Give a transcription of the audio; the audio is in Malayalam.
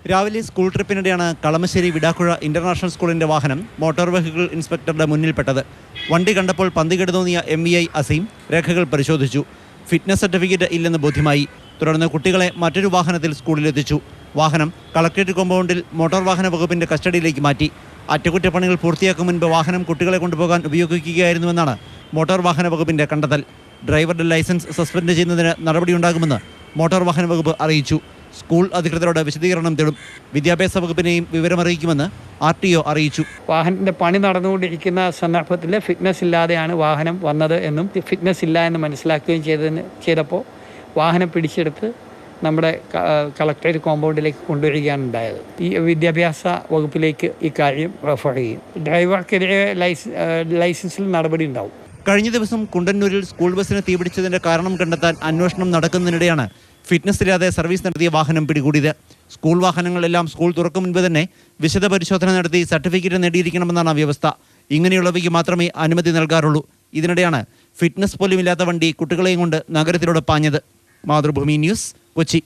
രാവിലെ സ്കൂൾ ട്രിപ്പിനിടെയാണ് കളമശ്ശേരി വിടാക്കുഴ ഇന്റർനാഷണൽ സ്കൂളിന്റെ വാഹനം മോട്ടോർ വെഹിക്കിൾ ഇൻസ്പെക്ടറുടെ മുന്നിൽപ്പെട്ടത്. വണ്ടി കണ്ടപ്പോൾ പന്തികേട് തോന്നിയ MVI അസീം രേഖകൾ പരിശോധിച്ചു. ഫിറ്റ്നസ് സർട്ടിഫിക്കറ്റ് ഇല്ലെന്ന് ബോധ്യമായി. തുടർന്ന് കുട്ടികളെ മറ്റൊരു വാഹനത്തിൽ സ്കൂളിലെത്തിച്ചു. വാഹനം കളക്ടറേറ്റ് കോമ്പൗണ്ടിൽ മോട്ടോർ വാഹന വകുപ്പിന്റെ കസ്റ്റഡിയിലേക്ക് മാറ്റി. അറ്റകുറ്റപ്പണികൾ പൂർത്തിയാക്കും മുൻപ് വാഹനം കുട്ടികളെ കൊണ്ടുപോകാൻ ഉപയോഗിക്കുകയായിരുന്നുവെന്നാണ് മോട്ടോർ വാഹന വകുപ്പിന്റെ കണ്ടെത്തൽ. ഡ്രൈവറുടെ ലൈസൻസ് സസ്പെൻഡ് ചെയ്യുന്നതിന് നടപടിയുണ്ടാകുമെന്ന് മോട്ടോർ വാഹന വകുപ്പ് അറിയിച്ചു. സ്കൂൾ അധികൃതരോട് വിശദീകരണം തേടും. വിദ്യാഭ്യാസ വകുപ്പിനെയും വിവരമറിയിക്കുമെന്ന് RTO അറിയിച്ചു. വാഹനത്തിൻ്റെ പണി നടന്നുകൊണ്ടിരിക്കുന്ന സന്ദർഭത്തിൽ ഫിറ്റ്നസ് ഇല്ലാതെയാണ് വാഹനം വന്നത് എന്നും ഫിറ്റ്നസ് ഇല്ല എന്ന് മനസ്സിലാക്കുകയും ചെയ്തപ്പോൾ വാഹനം പിടിച്ചെടുത്ത് നമ്മുടെ കളക്ടറേറ്റ് കോമ്പൗണ്ടിലേക്ക് കൊണ്ടുവരികയാണ് ഉണ്ടായത്. ഈ വിദ്യാഭ്യാസ വകുപ്പിലേക്ക് ഇക്കാര്യം റെഫർ ചെയ്യും. ഡ്രൈവർക്കെതിരെ ലൈസൻസിൽ നടപടി ഉണ്ടാവും. കഴിഞ്ഞ ദിവസം കുണ്ടന്നൂരിൽ സ്കൂൾ ബസ്സിന് തീപിടിച്ചതിന്റെ കാരണം കണ്ടെത്താൻ അന്വേഷണം നടക്കുന്നതിനിടെയാണ് ഫിറ്റ്നസ് ഇല്ലാതെ സർവീസ് നടത്തിയ വാഹനം പിടികൂടിയത്. സ്കൂൾ വാഹനങ്ങളെല്ലാം സ്കൂൾ തുറക്കും മുൻപ് തന്നെ വിശദ പരിശോധന നടത്തി സർട്ടിഫിക്കറ്റ് നേടിയിരിക്കണമെന്നാണ് വ്യവസ്ഥ. ഇങ്ങനെയുള്ളവയ്ക്ക് മാത്രമേ അനുമതി നൽകാറുള്ളൂ. ഇതിനിടെയാണ് ഫിറ്റ്നസ് പോലും ഇല്ലാത്ത വണ്ടി കുട്ടികളെയും കൊണ്ട് നഗരത്തിലൂടെ പാഞ്ഞത്. മാതൃഭൂമി ന്യൂസ്, കൊച്ചി.